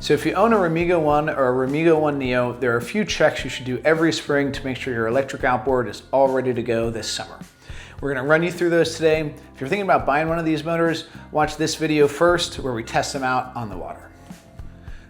So if you own a Remigo One or a Remigo One Neo, there are a few checks you should do every spring to make sure your electric outboard is all ready to go this summer. We're gonna run you through those today. If you're thinking about buying one of these motors, watch this video first where we test them out on the water.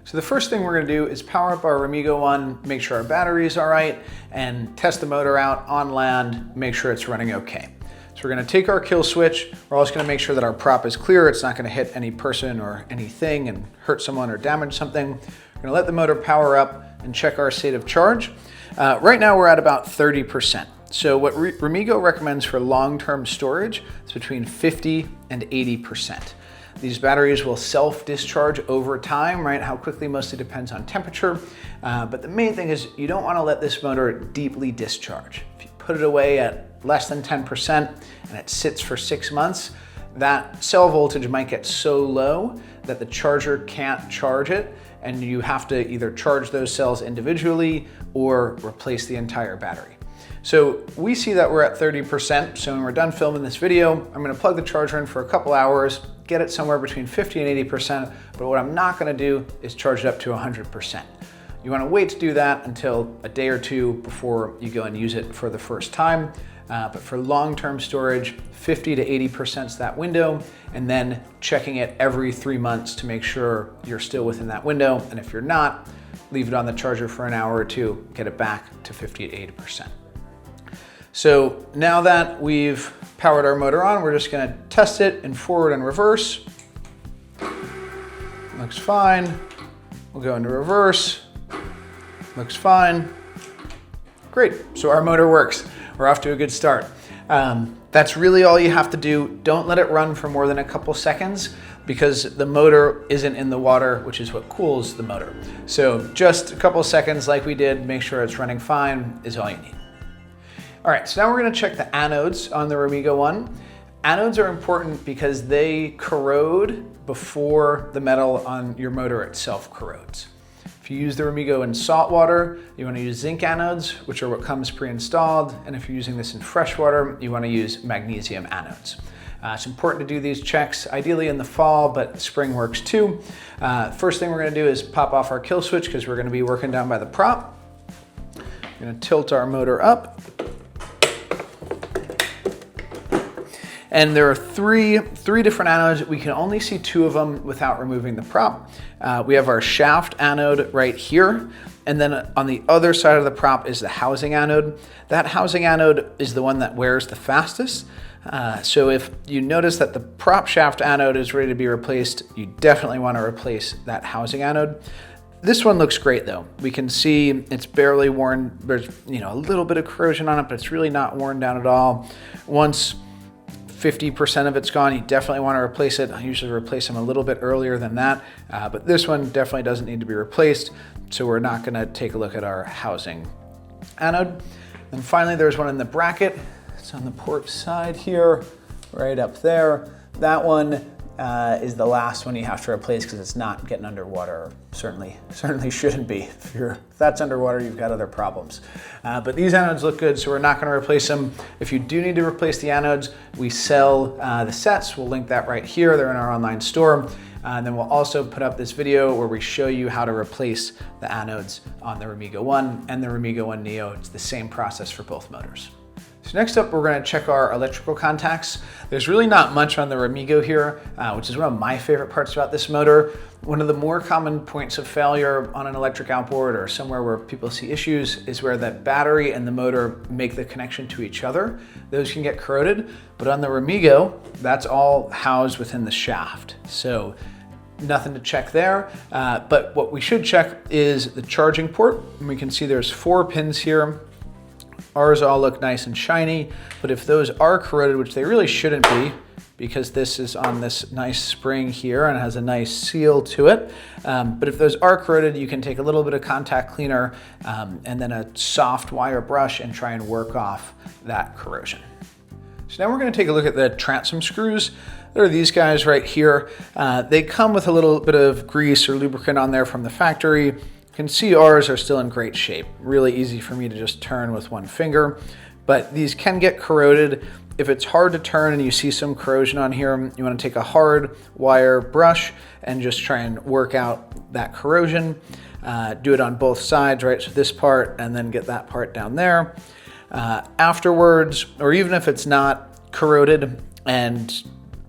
So the first thing we're gonna do is power up our Remigo One, make sure our battery is all right, and test the motor out on land, make sure it's running okay. So we're gonna take our kill switch. We're also gonna make sure that our prop is clear. It's not gonna hit any person or anything and hurt someone or damage something. We're gonna let the motor power up and check our state of charge. Right now we're at about 30%. So what Remigo recommends for long-term storage is between 50 and 80%. These batteries will self-discharge over time, right? How quickly mostly depends on temperature. But the main thing is you don't wanna let this motor deeply discharge. If you put it away at less than 10% and it sits for 6 months, that cell voltage might get so low that the charger can't charge it, and you have to either charge those cells individually or replace the entire battery. So we see that we're at 30%, so when we're done filming this video, I'm gonna plug the charger in for a couple hours, get it somewhere between 50 and 80%, but what I'm not gonna do is charge it up to 100%. You wanna wait to do that until a day or two before you go and use it for the first time. But for long-term storage, 50 to 80% is that window, and then checking it every 3 months to make sure you're still within that window. And if you're not, leave it on the charger for an hour or two, get it back to 50 to 80%. So now that we've powered our motor on, we're just gonna test it in forward and reverse. Looks fine. We'll go into reverse. Looks fine. Great, so our motor works. We're off to a good start. That's really all you have to do. Don't let it run for more than a couple seconds because the motor isn't in the water, which is what cools the motor. So just a couple seconds like we did, make sure it's running fine is all you need. All right, so now we're gonna check the anodes on the Remigo One. Anodes are important because they corrode before the metal on your motor itself corrodes. If you use the Remigo in salt water, you want to use zinc anodes, which are what comes pre-installed. And if you're using this in fresh water, you want to use magnesium anodes. It's important to do these checks, ideally in the fall, but spring works too. First thing we're going to do is pop off our kill switch because we're going to be working down by the prop. We're going to tilt our motor up. And there are three different anodes. We can only see 2 of them without removing the prop. We have our shaft anode right here. And then on the other side of the prop is the housing anode. That housing anode is the one that wears the fastest. So if you notice that the prop shaft anode is ready to be replaced, you definitely want to replace that housing anode. This one looks great though. We can see it's barely worn. There's a little bit of corrosion on it, but it's really not worn down at all. Once 50% of it's gone, you definitely want to replace it. I usually replace them a little bit earlier than that, but this one definitely doesn't need to be replaced, so we're not going to take a look at our housing anode. And finally, there's one in the bracket. It's on the port side here, right up there. That one is the last one you have to replace because it's not getting underwater. Certainly shouldn't be. If that's underwater, you've got other problems. But these anodes look good, so we're not going to replace them. If you do need to replace the anodes, we sell the sets. We'll link that right here. They're in our online store. And then we'll also put up this video where we show you how to replace the anodes on the Remigo One and the Remigo One Neo. It's the same process for both motors. So next up, we're going to check our electrical contacts. There's really not much on the Remigo here, which is one of my favorite parts about this motor. One of the more common points of failure on an electric outboard or somewhere where people see issues is where that battery and the motor make the connection to each other. Those can get corroded, but on the Remigo, that's all housed within the shaft. So nothing to check there, but what we should check is the charging port. And we can see there's 4 pins here. Ours all look nice and shiny, but if those are corroded, which they really shouldn't be, because this is on this nice spring here and has a nice seal to it. But if those are corroded, you can take a little bit of contact cleaner and then a soft wire brush and try and work off that corrosion. So now we're going to take a look at the transom screws. There are these guys right here. They come with a little bit of grease or lubricant on there from the factory. You can see ours are still in great shape. Really easy for me to just turn with one finger. but these can get corroded. If it's hard to turn and you see some corrosion on here, you want to take a hard wire brush and just try and work out that corrosion. Do it on both sides, right? So this part and then get that part down there. Afterwards, or even if it's not corroded and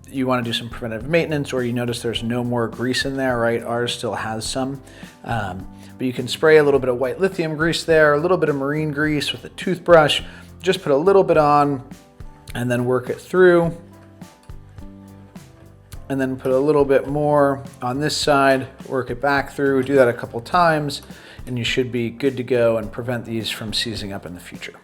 you want to do some preventive maintenance, or you notice there's no more grease in there, right? Ours still has some. But you can spray a little bit of white lithium grease there, a little bit of marine grease with a toothbrush. Just put a little bit on and then work it through. And then put a little bit more on this side, work it back through, do that a couple times, and you should be good to go and prevent these from seizing up in the future.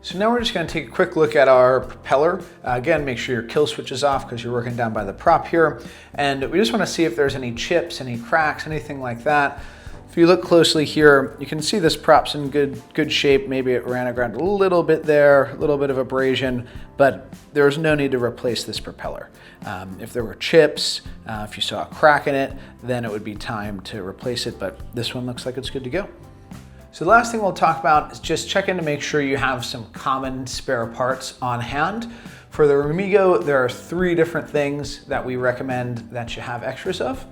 So now we're just gonna take a quick look at our propeller. Again, make sure your kill switch is off because you're working down by the prop here. And we just wanna see if there's any chips, any cracks, anything like that. If you look closely here, you can see this prop's in good shape. Maybe it ran aground a little bit there, a little bit of abrasion, but there's no need to replace this propeller. If there were chips, if you saw a crack in it, then it would be time to replace it, but this one looks like it's good to go. So the last thing we'll talk about is just check in to make sure you have some common spare parts on hand. For the Remigo, there are 3 different things that we recommend that you have extras of.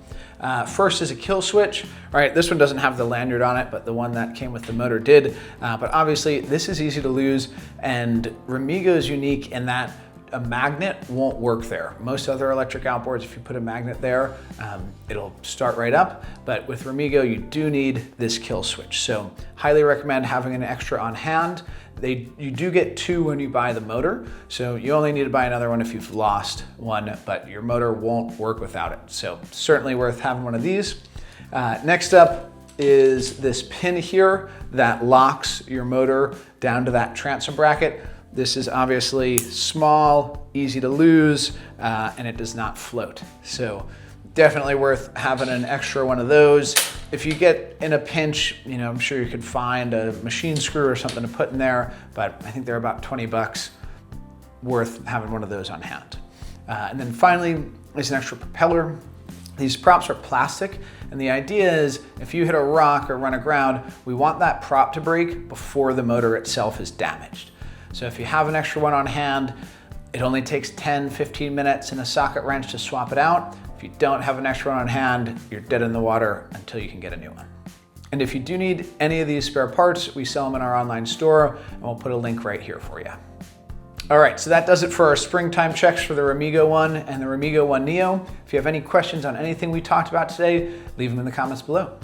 First is a kill switch. All right, this one doesn't have the lanyard on it, but the one that came with the motor did. But obviously this is easy to lose, and Remigo is unique in that a magnet won't work there. Most other electric outboards, if you put a magnet there, it'll start right up. But with Remigo, you do need this kill switch. So highly recommend having an extra on hand. You do get 2 when you buy the motor. So you only need to buy another one if you've lost one, but your motor won't work without it. So certainly worth having one of these. Next up is this pin here that locks your motor down to that transom bracket. This is obviously small, easy to lose, and it does not float. So definitely worth having an extra one of those. If you get in a pinch, I'm sure you could find a machine screw or something to put in there, but I think they're about 20 bucks, worth having one of those on hand. And then finally is an extra propeller. These props are plastic, and the idea is if you hit a rock or run aground, we want that prop to break before the motor itself is damaged. So if you have an extra one on hand, it only takes 10-15 minutes and a socket wrench to swap it out. If you don't have an extra one on hand, you're dead in the water until you can get a new one. And if you do need any of these spare parts, we sell them in our online store, and we'll put a link right here for you. All right, so that does it for our springtime checks for the Remigo One and the Remigo One Neo. If you have any questions on anything we talked about today, leave them in the comments below.